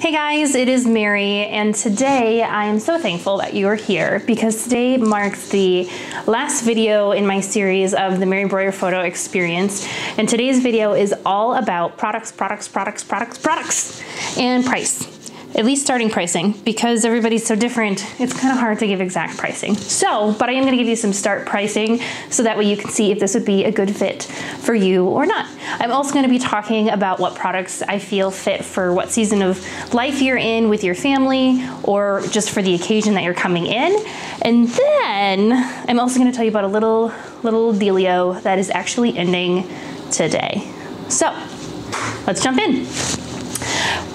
Hey guys, it is Mary, and today I am so thankful that you are here because today marks the last video in my series of the Mary Breuer Photo Experience, and today's video is all about products, and price. At least starting pricing, because everybody's so different, it's kind of hard to give exact pricing. But I am gonna give you some start pricing so that way you can see if this would be a good fit for you or not. I'm also gonna be talking about what products I feel fit for what season of life you're in with your family or just for the occasion that you're coming in. And then I'm also gonna tell you about a little dealio that is actually ending today. So let's jump in.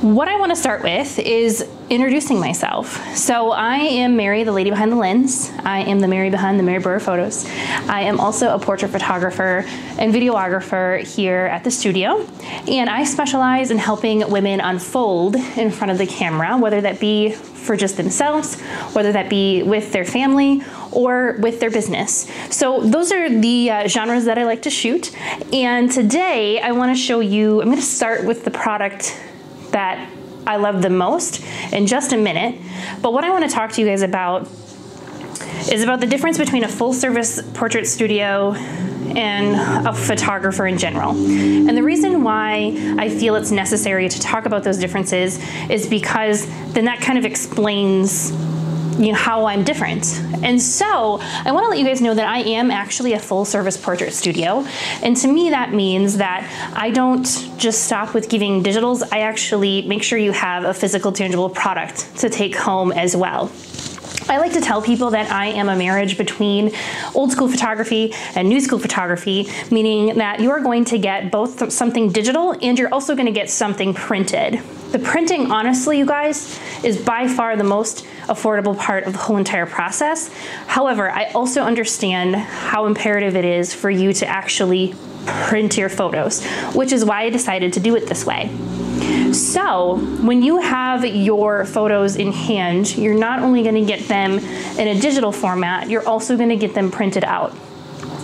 What I want to start with is introducing myself. So I am Mary, the lady behind the lens. I am the Mary behind the Mary Breuer Photos. I am also a portrait photographer and videographer here at the studio. And I specialize in helping women unfold in front of the camera, whether that be for just themselves, whether that be with their family, or with their business. So those are the genres that I like to shoot. And today I want to show you, I'm going to start with the product that I love the most in just a minute. But what I want to talk to you guys about is about the difference between a full service portrait studio and a photographer in general. And the reason why I feel it's necessary to talk about those differences is because then that kind of explains how I'm different. And so I want to let you guys know that I am actually a full service portrait studio. And to me, that means that I don't just stop with giving digitals. I actually make sure you have a physical, tangible product to take home as well. I like to tell people that I am a marriage between old school photography and new school photography, meaning that you are going to get both something digital and you're also going to get something printed. The printing, honestly, you guys, is by far the most affordable part of the whole entire process. However, I also understand how imperative it is for you to actually print your photos, which is why I decided to do it this way. So when you have your photos in hand, you're not only going to get them in a digital format, you're also going to get them printed out.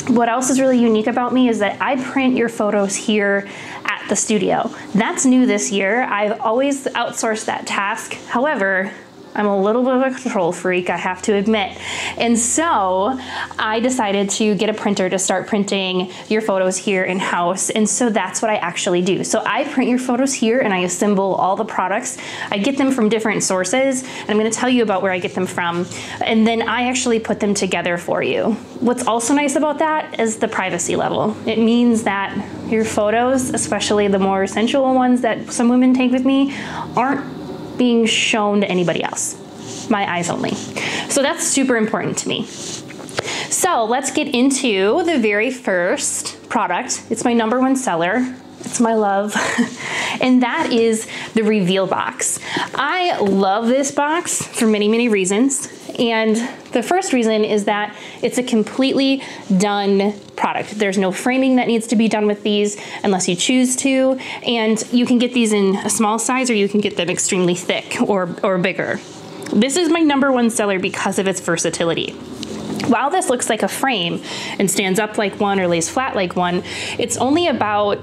What else is really unique about me is that I print your photos here at the studio. That's new this year. I've always outsourced that task. However, I'm a little bit of a control freak, I have to admit. And so I decided to get a printer to start printing your photos here in-house. And so that's what I actually do. So I print your photos here and I assemble all the products. I get them from different sources, and I'm gonna tell you about where I get them from. And then I actually put them together for you. What's also nice about that is the privacy level. It means that your photos, especially the more sensual ones that some women take with me, aren't being shown to anybody else, my eyes only. So that's super important to me. So let's get into the very first product. It's my #1 seller. It's my love. And that is the Reveal box. I love this box for many, many reasons. And the first reason is that it's a completely done product. There's no framing that needs to be done with these unless you choose to. And you can get these in a small size or you can get them extremely thick or bigger. This is my #1 seller because of its versatility. While this looks like a frame and stands up like one or lays flat like one, it's only about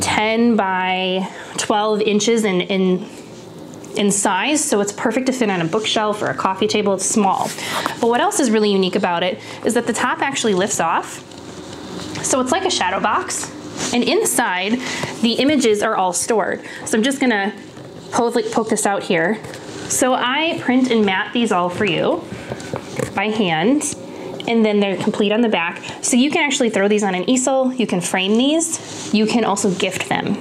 10 by 12 inches in size, so it's perfect to fit on a bookshelf or a coffee table. It's small. But what else is really unique about it is that the top actually lifts off. So it's like a shadow box, and inside the images are all stored. So I'm just gonna poke this out here. So I print and mat these all for you by hand, and then they're complete on the back. So you can actually throw these on an easel, you can frame these, you can also gift them.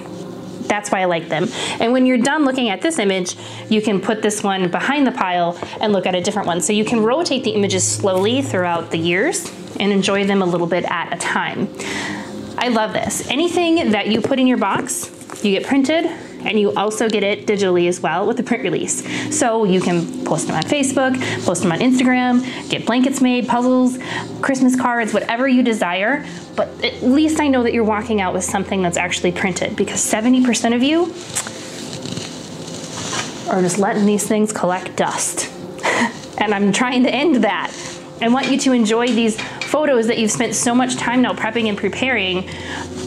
That's why I like them. And when you're done looking at this image, you can put this one behind the pile and look at a different one. So you can rotate the images slowly throughout the years and enjoy them a little bit at a time. I love this. Anything that you put in your box, you get printed, and you also get it digitally as well with the print release. So you can post them on Facebook, post them on Instagram, get blankets made, puzzles, Christmas cards, whatever you desire. But at least I know that you're walking out with something that's actually printed, because 70% of you are just letting these things collect dust. And I'm trying to end that. I want you to enjoy these photos that you've spent so much time now prepping and preparing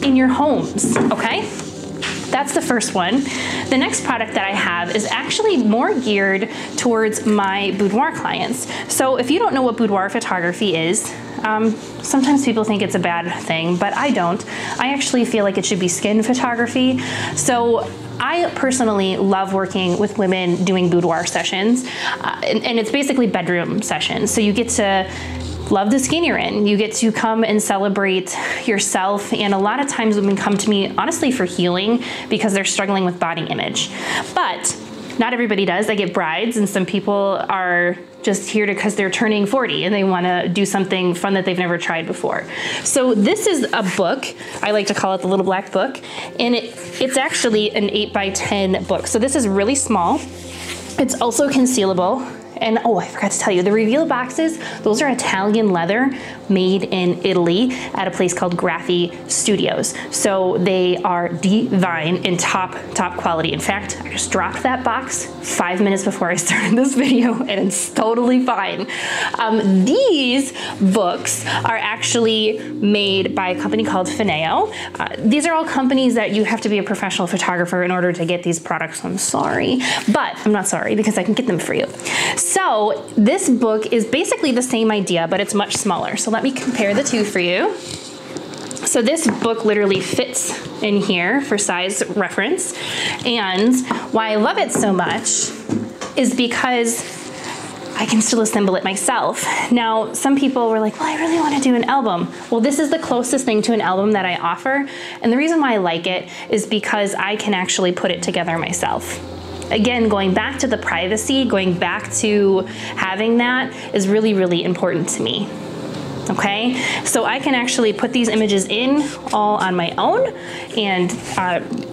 in your homes, okay? that's the first one. The next product that I have is actually more geared towards my boudoir clients. So if you don't know what boudoir photography is, sometimes people think it's a bad thing, but I don't. I actually feel like it should be skin photography. So I personally love working with women doing boudoir sessions, and it's basically bedroom sessions. So you get to love the skin you're in. You get to come and celebrate yourself. And a lot of times women come to me, honestly, for healing because they're struggling with body image. But not everybody does. I get brides, and some people are just here because they're turning 40 and they want to do something fun that they've never tried before. So this is a book. I like to call it the Little Black Book. And it's actually an 8x10 book. So this is really small. It's also concealable. And oh, I forgot to tell you, the reveal boxes, those are Italian leather made in Italy at a place called Graffi Studios. So they are divine and top quality. In fact, I just dropped that box 5 minutes before I started this video, and it's totally fine. These books are actually made by a company called Fineo. These are all companies that you have to be a professional photographer in order to get these products. I'm sorry, but I'm not sorry because I can get them for you. So this book is basically the same idea, but it's much smaller. So let me compare the two for you. So this book literally fits in here for size reference. And why I love it so much is because I can still assemble it myself. Now, some people were like, well, I really want to do an album. Well, this is the closest thing to an album that I offer. And the reason why I like it is because I can actually put it together myself. Again, going back to the privacy, going back to having that is really, really important to me. Okay, so I can actually put these images in all on my own, and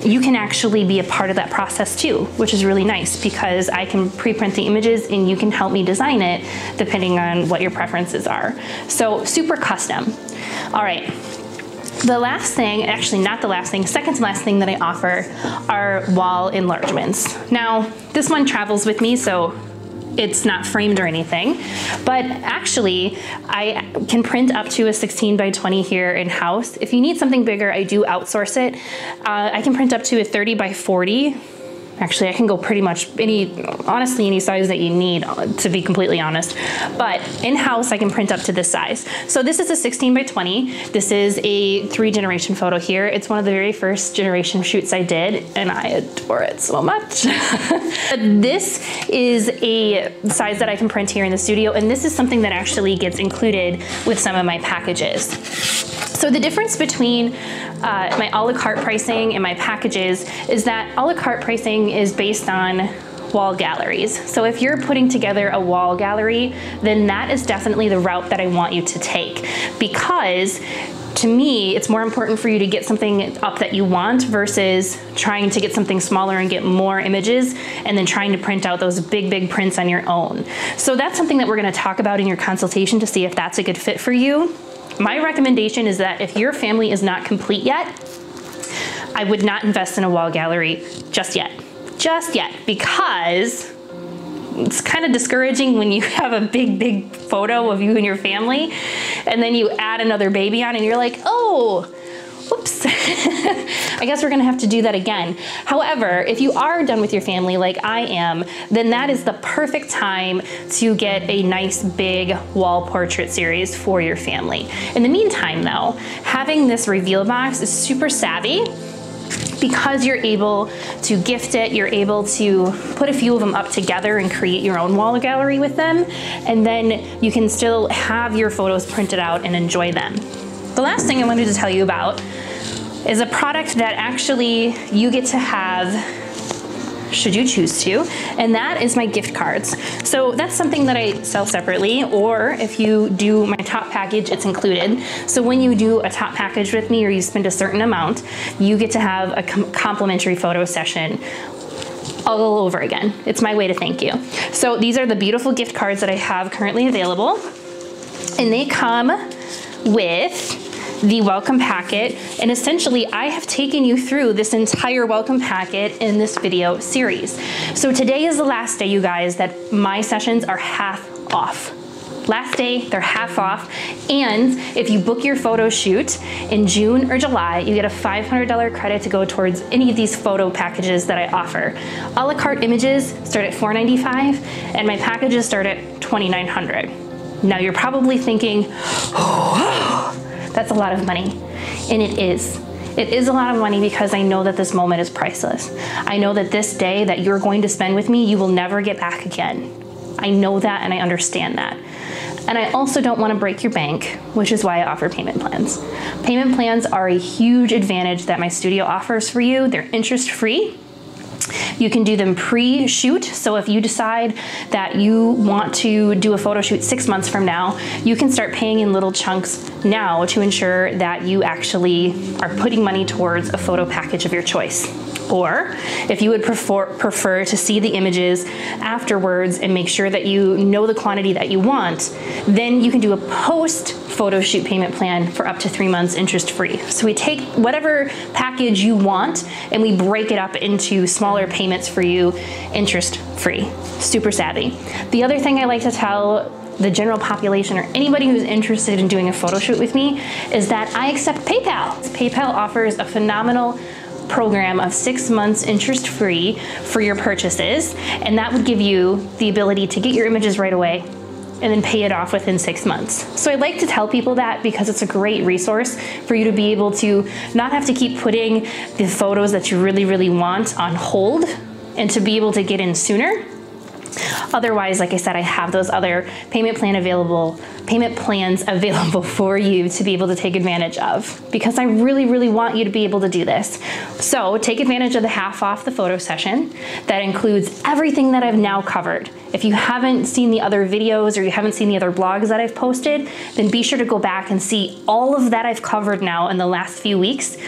you can actually be a part of that process too, which is really nice because I can pre-print the images and you can help me design it depending on what your preferences are. So super custom. All right. The last thing, actually not the last thing, second to last thing that I offer are wall enlargements. Now, this one travels with me, so it's not framed or anything, but actually I can print up to a 16x20 here in-house. If you need something bigger, I do outsource it. I can print up to a 30x40. Actually, I can go pretty much honestly, any size that you need, to be completely honest. But in-house, I can print up to this size. So this is a 16x20. This is a 3-generation photo here. It's one of the very first generation shoots I did, and I adore it so much. This is a size that I can print here in the studio, and this is something that actually gets included with some of my packages. So the difference between my a la carte pricing and my packages is that a la carte pricing is based on wall galleries. So if you're putting together a wall gallery, then that is definitely the route that I want you to take, because to me, it's more important for you to get something up that you want versus trying to get something smaller and get more images and then trying to print out those big prints on your own. So that's something that we're going to talk about in your consultation to see if that's a good fit for you. My recommendation is that if your family is not complete yet, I would not invest in a wall gallery just yet, because it's kind of discouraging when you have a big photo of you and your family, and then you add another baby on and you're like, oh, whoops, I guess we're gonna have to do that again. However, if you are done with your family like I am, then that is the perfect time to get a nice big wall portrait series for your family. In the meantime though, having this reveal box is super savvy because you're able to gift it, you're able to put a few of them up together and create your own wall gallery with them, and then you can still have your photos printed out and enjoy them. The last thing I wanted to tell you about is a product that actually you get to have, should you choose to, and that is my gift cards. So that's something that I sell separately, or if you do my top package, it's included. So when you do a top package with me or you spend a certain amount, you get to have a complimentary photo session all over again. It's my way to thank you. So these are the beautiful gift cards that I have currently available, and they come with the welcome packet, and essentially I have taken you through this entire welcome packet in this video series. So today is the last day, you guys, that my sessions are half off. Last day, they're half off. And if you book your photo shoot in June or July, you get a $500 credit to go towards any of these photo packages that I offer. A la carte images start at $495 and my packages start at $2,900. Now you're probably thinking, oh, that's a lot of money. And it is. It is a lot of money because I know that this moment is priceless. I know that this day that you're going to spend with me, you will never get back again. I know that and I understand that. And I also don't want to break your bank, which is why I offer payment plans. Payment plans are a huge advantage that my studio offers for you. They're interest-free. You can do them pre-shoot. So if you decide that you want to do a photo shoot 6 months from now, you can start paying in little chunks now to ensure that you actually are putting money towards a photo package of your choice. Or if you would prefer to see the images afterwards and make sure that you know the quantity that you want, then you can do a post photo shoot payment plan for up to 3 months interest-free. So we take whatever package you want and we break it up into smaller payments for you interest-free. Super savvy. The other thing I like to tell the general population or anybody who's interested in doing a photo shoot with me is that I accept PayPal. PayPal offers a phenomenal program of 6 months interest-free for your purchases, and that would give you the ability to get your images right away and then pay it off within 6 months. So I like to tell people that because it's a great resource for you to be able to not have to keep putting the photos that you really, really want on hold and to be able to get in sooner. Otherwise, like I said, I have those other payment plans available for you to be able to take advantage of because I really, really want you to be able to do this. So take advantage of the half off the photo session. That includes everything that I've now covered. If you haven't seen the other videos or you haven't seen the other blogs that I've posted, then be sure to go back and see all of that I've covered now in the last few weeks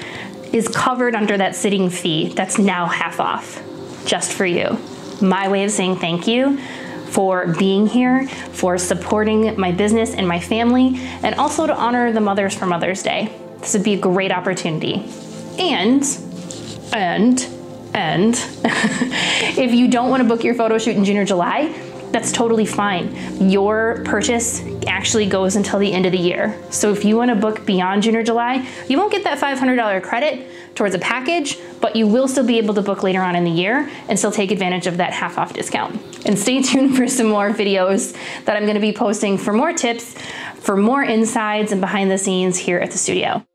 is covered under that sitting fee that's now half off just for you. My way of saying thank you for being here, for supporting my business and my family, and also to honor the mothers for Mother's Day. This would be a great opportunity. And if you don't want to book your photo shoot in June or July, that's totally fine. Your purchase actually goes until the end of the year. So if you want to book beyond June or July, you won't get that $500 credit towards a package, but you will still be able to book later on in the year and still take advantage of that half off discount. And stay tuned for some more videos that I'm going to be posting for more tips, for more insides and behind the scenes here at the studio.